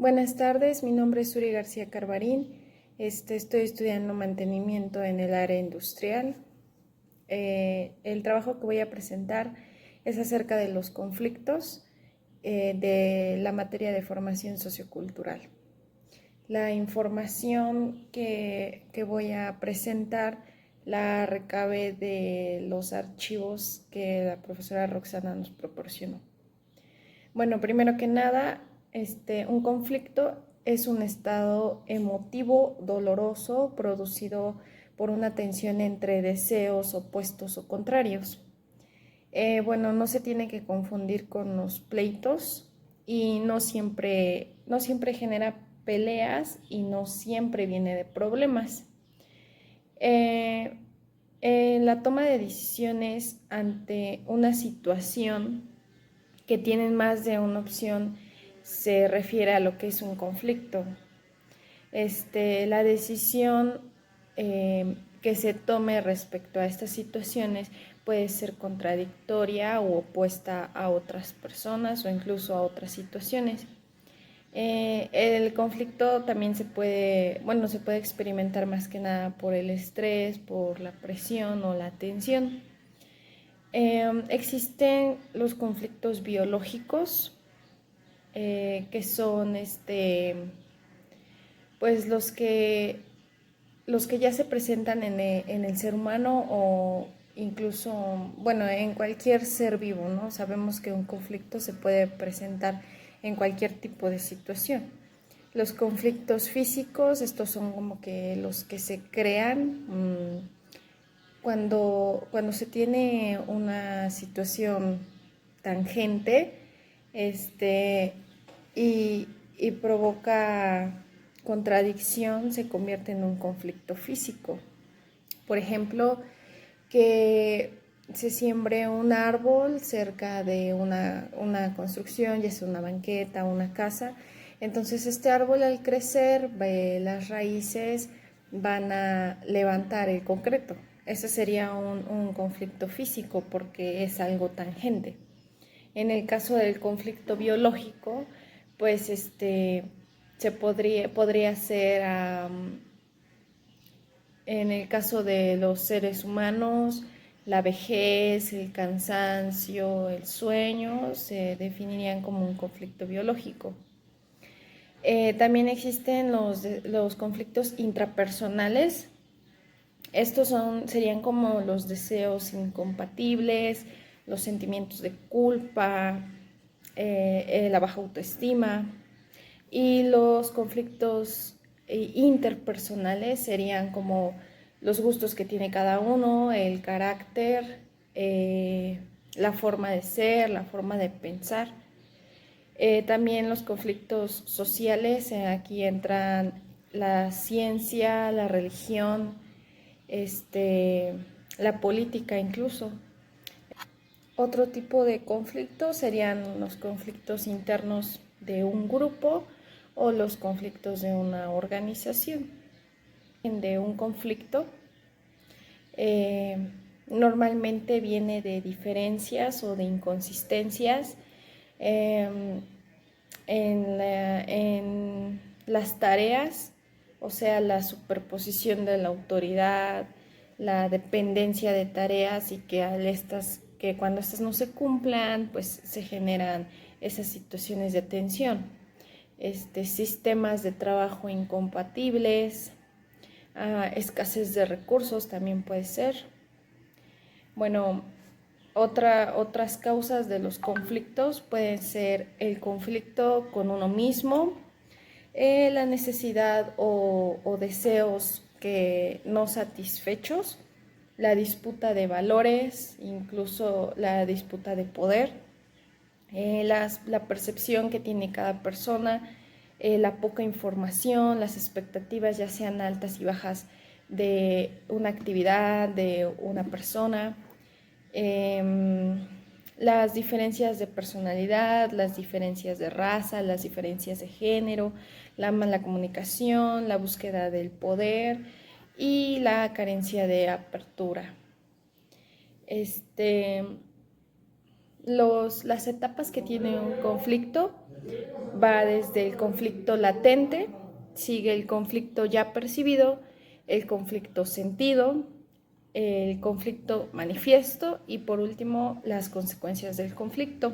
Buenas tardes, mi nombre es Suri García Carvarín. Estoy estudiando mantenimiento en el área industrial. El trabajo que voy a presentar es acerca de los conflictos de la materia de formación sociocultural. La información que voy a presentar la recabé de los archivos que la profesora Roxana nos proporcionó. Bueno, primero que nada, un conflicto es un estado emotivo doloroso producido por una tensión entre deseos opuestos o contrarios. Bueno, no se tiene que confundir con los pleitos y no siempre genera peleas y no siempre viene de problemas. La toma de decisiones ante una situación que tienen más de una opción se refiere a lo que es un conflicto. La decisión que se tome respecto a estas situaciones puede ser contradictoria o opuesta a otras personas o incluso a otras situaciones. El conflicto también se puede experimentar más que nada por el estrés, por la presión o la tensión. Existen los conflictos biológicos, que son pues los que ya se presentan en el ser humano o incluso, bueno, en cualquier ser vivo, ¿no? Sabemos que un conflicto se puede presentar en cualquier tipo de situación. Los conflictos físicos, estos son como que los que se crean cuando se tiene una situación tangente y provoca contradicción, se convierte en un conflicto físico. Por ejemplo, que se siembre un árbol cerca de una construcción, ya sea una banqueta, una casa. Entonces este árbol al crecer, las raíces van a levantar el concreto. Ese sería un conflicto físico porque es algo tangente. En el caso del conflicto biológico, pues se podría ser en el caso de los seres humanos, la vejez, el cansancio, el sueño se definirían como un conflicto biológico. También existen los conflictos intrapersonales. Estos serían como los deseos incompatibles, los sentimientos de culpa, la baja autoestima. Y los conflictos interpersonales serían como los gustos que tiene cada uno, el carácter, la forma de ser, la forma de pensar. También los conflictos sociales, aquí entran la ciencia, la religión, la política incluso. Otro tipo de conflictos serían los conflictos internos de un grupo o los conflictos de una organización. De un conflicto normalmente viene de diferencias o de inconsistencias en las tareas, o sea, la superposición de la autoridad, la dependencia de tareas y que cuando estas no se cumplan, pues se generan esas situaciones de tensión. Sistemas de trabajo incompatibles, escasez de recursos también puede ser. Bueno, otras causas de los conflictos pueden ser el conflicto con uno mismo, la necesidad o deseos que no satisfechos, la disputa de valores, incluso la disputa de poder, la percepción que tiene cada persona, la poca información, las expectativas ya sean altas y bajas de una actividad, de una persona, las diferencias de personalidad, las diferencias de raza, las diferencias de género, la mala comunicación, la búsqueda del poder y la carencia de apertura. Las etapas que tiene un conflicto va desde el conflicto latente, sigue el conflicto ya percibido, el conflicto sentido, el conflicto manifiesto y por último las consecuencias del conflicto.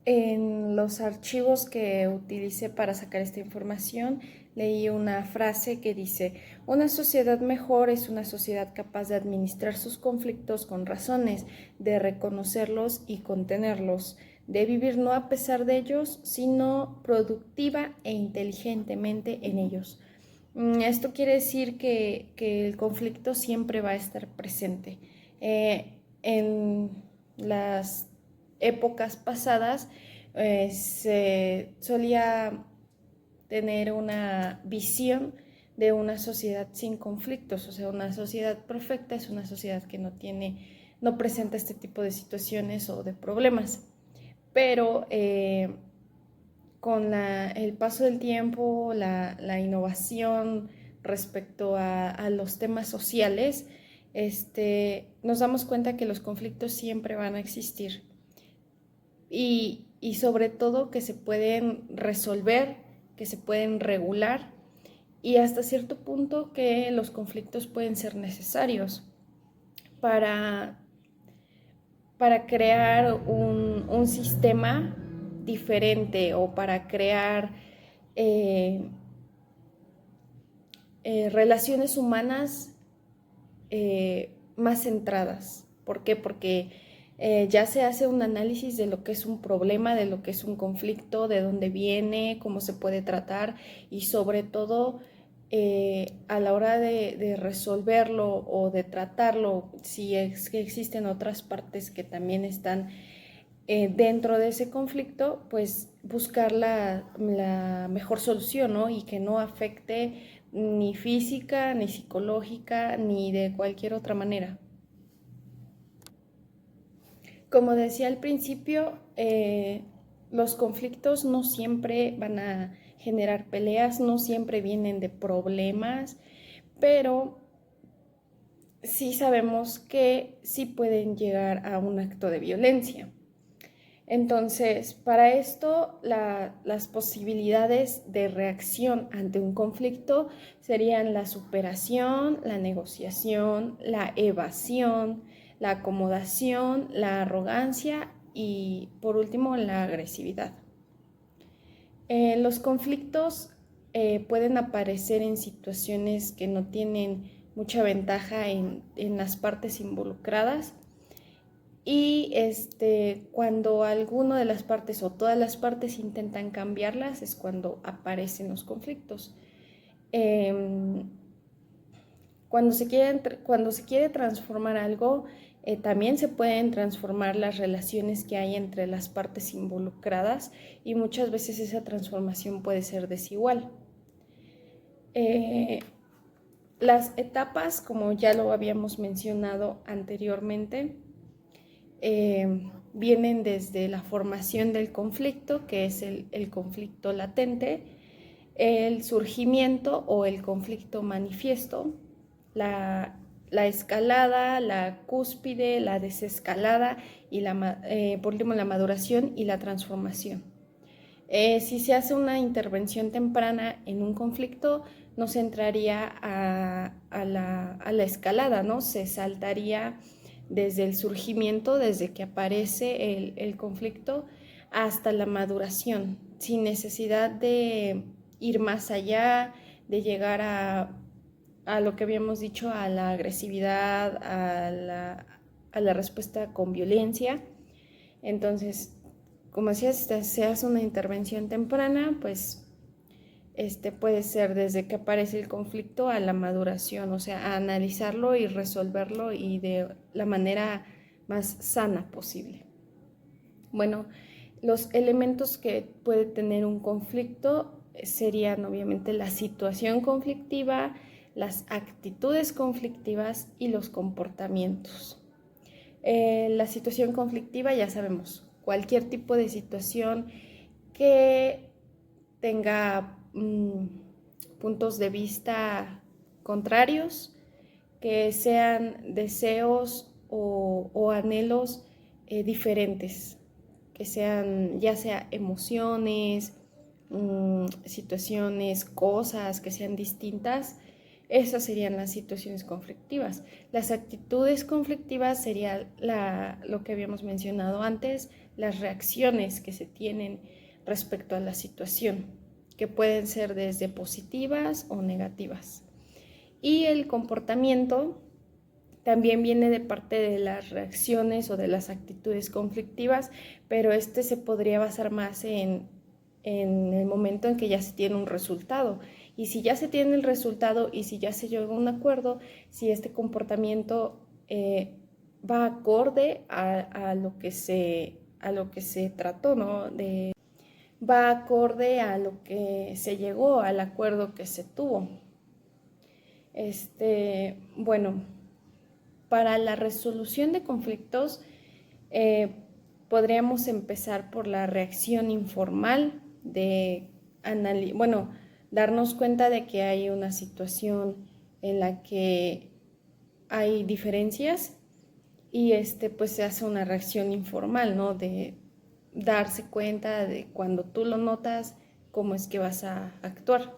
En los archivos que utilicé para sacar esta información, leí una frase que dice: una sociedad mejor es una sociedad capaz de administrar sus conflictos con razones, de reconocerlos y contenerlos, de vivir no a pesar de ellos, sino productiva e inteligentemente en ellos. Esto quiere decir que el conflicto siempre va a estar presente. En las épocas pasadas se solía tener una visión de una sociedad sin conflictos, o sea, una sociedad perfecta es una sociedad que no presenta este tipo de situaciones o de problemas. Pero con el paso del tiempo, la innovación respecto a los temas sociales, nos damos cuenta que los conflictos siempre van a existir y sobre todo que se pueden resolver, que se pueden regular y hasta cierto punto que los conflictos pueden ser necesarios para, para crear un sistema diferente o para crear eh, relaciones humanas más centradas. ¿Por qué? Porque ya se hace un análisis de lo que es un problema, de lo que es un conflicto, de dónde viene, cómo se puede tratar y sobre todo a la hora de resolverlo o de tratarlo, si es que existen otras partes que también están dentro de ese conflicto, pues buscar la mejor solución, ¿no? Y que no afecte ni física, ni psicológica, ni de cualquier otra manera. Como decía al principio, los conflictos no siempre van a generar peleas, no siempre vienen de problemas, pero sí sabemos que sí pueden llegar a un acto de violencia. Entonces, para esto, las posibilidades de reacción ante un conflicto serían la superación, la negociación, la evasión, la acomodación, la arrogancia y, por último, la agresividad. Los conflictos pueden aparecer en situaciones que no tienen mucha ventaja en las partes involucradas y cuando alguna de las partes o todas las partes intentan cambiarlas es cuando aparecen los conflictos. Eh, cuando se quiere transformar algo, también se pueden transformar las relaciones que hay entre las partes involucradas y muchas veces esa transformación puede ser desigual. Las etapas, como ya lo habíamos mencionado anteriormente, vienen desde la formación del conflicto, que es el conflicto latente, el surgimiento o el conflicto manifiesto, la escalada, la cúspide, la desescalada y por último la maduración y la transformación. Si se hace una intervención temprana en un conflicto, no se entraría a la escalada, ¿no? Se saltaría desde el surgimiento, desde que aparece el conflicto, hasta la maduración, sin necesidad de ir más allá, de llegar a lo que habíamos dicho, a la agresividad, a la respuesta con violencia. Entonces, como decía, si se hace una intervención temprana, pues puede ser desde que aparece el conflicto a la maduración, o sea, a analizarlo y resolverlo y de la manera más sana posible. Bueno, los elementos que puede tener un conflicto serían obviamente la situación conflictiva, las actitudes conflictivas y los comportamientos. La situación conflictiva, ya sabemos, cualquier tipo de situación que tenga puntos de vista contrarios, que sean deseos o anhelos diferentes, que sean ya sea emociones, situaciones, cosas que sean distintas. Esas serían las situaciones conflictivas. Las actitudes conflictivas sería lo que habíamos mencionado antes, las reacciones que se tienen respecto a la situación, que pueden ser desde positivas o negativas. Y el comportamiento también viene de parte de las reacciones o de las actitudes conflictivas, pero se podría basar más en el momento en que ya se tiene un resultado. Y si ya se tiene el resultado y si ya se llegó a un acuerdo, si este comportamiento va acorde a lo que se trató, ¿no? Va acorde a lo que se llegó, al acuerdo que se tuvo. Bueno, para la resolución de conflictos podríamos empezar por la reacción informal de darnos cuenta de que hay una situación en la que hay diferencias y pues se hace una reacción informal, ¿no? De darse cuenta de cuando tú lo notas, cómo es que vas a actuar.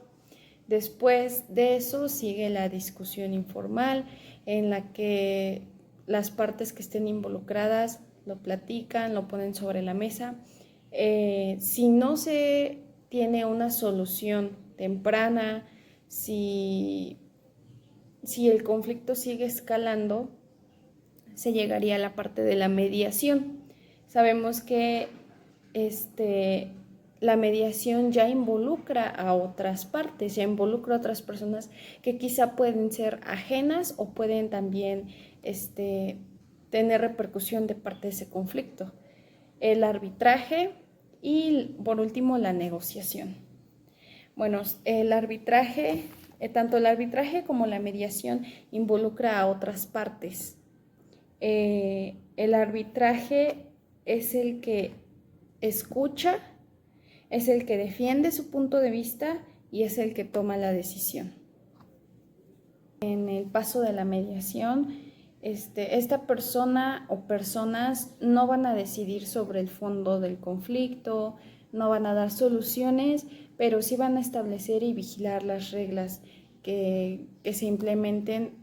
Después de eso sigue la discusión informal en la que las partes que estén involucradas lo platican, lo ponen sobre la mesa. Si no se tiene una solución temprana, si el conflicto sigue escalando, se llegaría a la parte de la mediación. Sabemos que la mediación ya involucra a otras partes, ya involucra a otras personas que quizá pueden ser ajenas o pueden también tener repercusión de parte de ese conflicto. El arbitraje y por último la negociación. Bueno, el arbitraje, tanto el arbitraje como la mediación involucra a otras partes. El arbitraje es el que escucha, es el que defiende su punto de vista y es el que toma la decisión. En el paso de la mediación, esta persona o personas no van a decidir sobre el fondo del conflicto, no van a dar soluciones, pero sí van a establecer y vigilar las reglas que se implementen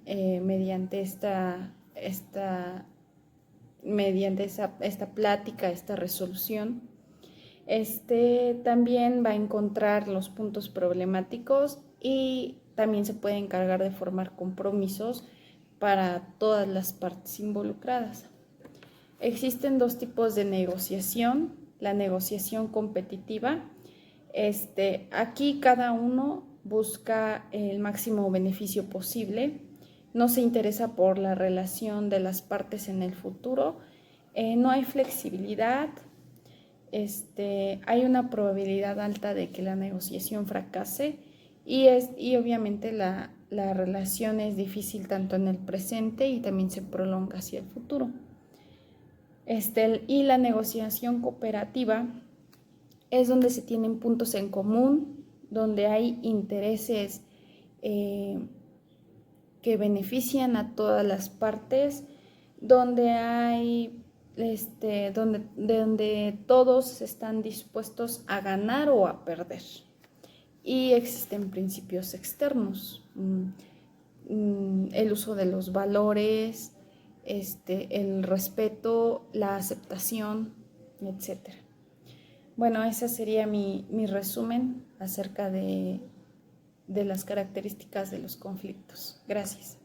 mediante esta plática, esta resolución. También va a encontrar los puntos problemáticos y también se puede encargar de formar compromisos para todas las partes involucradas. Existen dos tipos de negociación: la negociación competitiva. Aquí cada uno busca el máximo beneficio posible, no se interesa por la relación de las partes en el futuro, no hay flexibilidad, hay una probabilidad alta de que la negociación fracase y obviamente la relación es difícil tanto en el presente y también se prolonga hacia el futuro. Y la negociación cooperativa es donde se tienen puntos en común, donde hay intereses que benefician a todas las partes, donde hay donde todos están dispuestos a ganar o a perder. Y existen principios externos, el uso de los valores, el respeto, la aceptación, etc. Bueno, ese sería mi resumen acerca de las características de los conflictos. Gracias.